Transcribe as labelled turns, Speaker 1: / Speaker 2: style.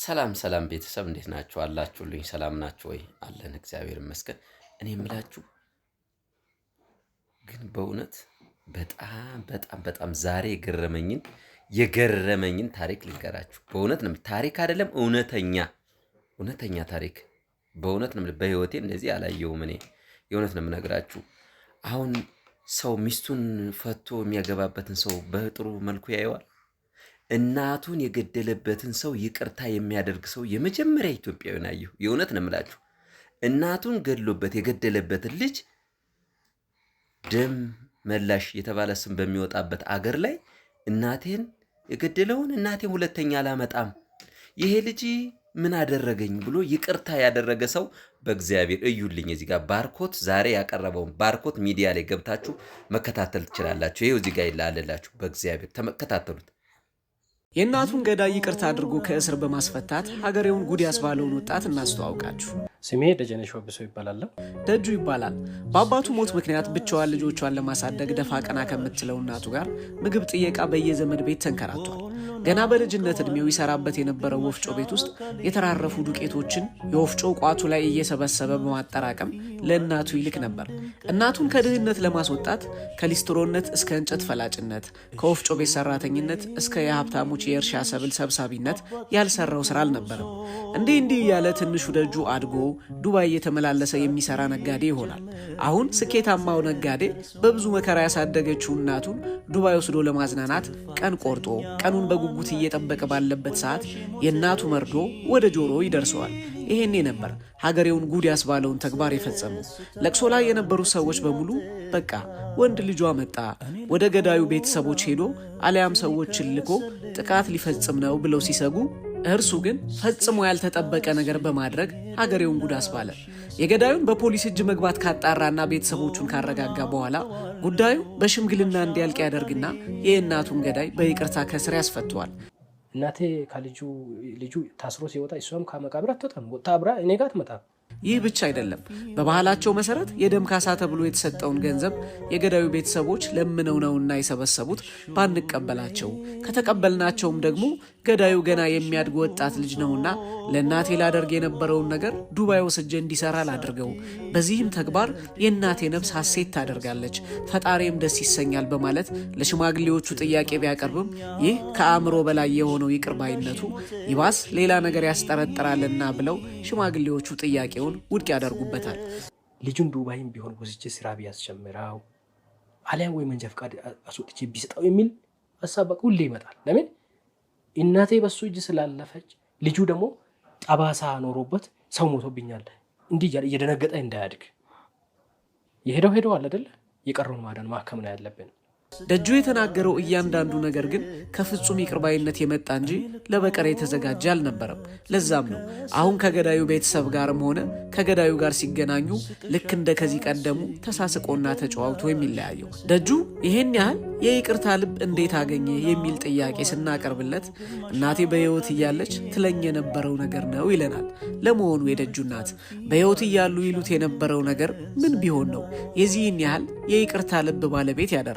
Speaker 1: ሰላም ሰላም ቤተሰብ እንዴት ናችሁ? አላችሁልኝ? ሰላም ናችሁ ወይ? አለን እግዚአብሔር ይመስገን። እኔ የምላችሁ ግን በእውነት በጣም ዛሬ የገረመኝን ታሪክ ልንገራችሁ። በእውነት ነው፣ ታሪክ አይደለም እውነተኛ ታሪክ። በእውነት ነው፣ በህይወቴ እንደዚህ አላየሁም። እኔ የእውነት ነው የምነግራችሁ። አሁን ሰው ሚስቱን ፈቶ የሚያገባበትን ሰው በጥሩ መልኩ ያየዋል። እናቱን የገደለበትን ሰው ይቅርታ የሚያደርግ ሰው የመጀመሪያ ኢትዮጵያዊን አየሁ። የእውነት ነው የምላችሁ። እናቱን ገድሎበት የገደለበትን ልጅ ደም መላሽ የተባለ ስም በሚወጣበት አገር ላይ እናቴን የገደለውን እናቴን ሁለተኛ አላመጣም፣ ይሄ ልጅ ምን አደረገኝ ብሎ ይቅርታ ያደረገ ሰው በእግዚአብሔር እዩልኝ። እዚህ ጋር ባርኮት ዛሬ ያቀረበውን ባርኮት ሚዲያ ላይ ገብታችሁ መከታተል ትችላላችሁ። ይሄው እዚህ ጋር ይላለላችሁ። በእግዚአብሔር ተከታተሉት።
Speaker 2: የእናቱን ገዳይ ይቅርታ አድርጎ ከእስር በማስፈታት ሀገሬውን ጉድ ያስባለውን ወጣት እናስተዋውቃችሁ።
Speaker 3: ስሜ ደጀኔ ሾብሶ ይባላል።
Speaker 2: ደጁ ይባላል። በአባቱ ሞት ምክንያት ብቻዋን ልጆቿን ለማሳደግ ደፋ ቀና ከምትለው እናቱ ጋር ምግብ ጥየቃ በየዘመድ ቤት ተንከራቷል። ገና በልጅነት እድሜው ይሰራበት የነበረው ወፍጮ ቤት ውስጥ የተራረፉ ዱቄቶችን የወፍጮ ቋቱ ላይ እየሰበሰበ በማጠራቀም ለእናቱ ይልክ ነበር። እናቱን ከድህነት ለማስወጣት ከሊስትሮነት እስከ እንጨት ፈላጭነት፣ ከወፍጮ ቤት ሰራተኝነት እስከ የሀብታሞች የእርሻ ሰብል ሰብሳቢነት ያልሰራው ስራ አልነበረም። እንዲህ እያለ ትንሹ ደጁ አድጎ ዱባይ እየተመላለሰ የሚሰራ ነጋዴ ይሆናል። አሁን ስኬታማው ነጋዴ በብዙ መከራ ያሳደገችው እናቱን ዱባይ ወስዶ ለማዝናናት ቀን ቆርጦ ቀኑን በጉጉት እየጠበቀ ባለበት ሰዓት የእናቱ መርዶ ወደ ጆሮ ይደርሰዋል። ይሄኔ ነበር ሀገሬውን ጉድ ያስባለውን ተግባር የፈጸመው። ለቅሶ ላይ የነበሩ ሰዎች በሙሉ በቃ ወንድ ልጇ መጣ፣ ወደ ገዳዩ ቤተሰቦች ሄዶ አሊያም ሰዎችን ልኮ ጥቃት ሊፈጽም ነው ብለው ሲሰጉ፣ እርሱ ግን ፈጽሞ ያልተጠበቀ ነገር በማድረግ ሀገሬውን ጉድ አስባለ። የገዳዩን በፖሊስ እጅ መግባት ካጣራና ቤተሰቦቹን ካረጋጋ በኋላ ጉዳዩ በሽምግልና እንዲያልቅ ያደርግና የእናቱን ገዳይ በይቅርታ ከስር ያስፈተዋል።
Speaker 3: እናቴ ልጁ ታስሮ ሲወጣ እሷም ከመቃብር አትወጣም፣ ወጣ አብራ እኔ ጋር አትመጣም።
Speaker 2: ይህ ብቻ አይደለም። በባህላቸው መሰረት የደም ካሳ ተብሎ የተሰጠውን ገንዘብ የገዳዩ ቤተሰቦች ለምነው ነውና የሰበሰቡት ባንቀበላቸው፣ ከተቀበልናቸውም ደግሞ ገዳዩ ገና የሚያድግ ወጣት ልጅ ነውና ለእናቴ ላደርግ የነበረውን ነገር ዱባይ ወስጄ እንዲሰራ ላድርገው፣ በዚህም ተግባር የእናቴ ነፍስ ሐሴት ታደርጋለች፣ ፈጣሪም ደስ ይሰኛል በማለት ለሽማግሌዎቹ ጥያቄ ቢያቀርብም ይህ ከአእምሮ በላይ የሆነው ይቅር ባይነቱ ይባስ ሌላ ነገር ያስጠረጥራልና ብለው ሽማግሌዎቹ ጥያቄውን ውድቅ ያደርጉበታል።
Speaker 3: ልጁን ዱባይም ቢሆን ወስጄ ስራ ቢያስጀምረው አሊያም ወይ መንጃ ፈቃድ አስወጥቼ ቢሰጠው የሚል ሀሳብ በቃ ሁሌ ይመጣል። ለምን እናቴ በሱ እጅ ስላለፈች ልጁ ደግሞ ጠባሳ ኖሮበት ሰው ሞቶብኛል እንዲህ እየደነገጠ እንዳያድግ የሄደው አለ አይደል? የቀረውን ማዳን ማከም ነው ያለብን።
Speaker 2: ደጁ የተናገረው እያንዳንዱ ነገር ግን ከፍጹም ይቅርባይነት የመጣ እንጂ ለበቀር የተዘጋጀ አልነበረም። ለዛም ነው አሁን ከገዳዩ ቤተሰብ ጋርም ሆነ ከገዳዩ ጋር ሲገናኙ ልክ እንደ ከዚህ ቀደሙ ተሳስቆና ተጨዋውቶ የሚለያየው። ደጁ ይሄን ያህል የይቅርታ ልብ እንዴት አገኘ የሚል ጥያቄ ስናቀርብለት እናቴ በሕይወት እያለች ትለኝ የነበረው ነገር ነው ይለናል። ለመሆኑ የደጁ እናት በሕይወት እያሉ ይሉት የነበረው ነገር ምን ቢሆን ነው የዚህን ያህል የይቅርታ ልብ ባለቤት ያደረገ?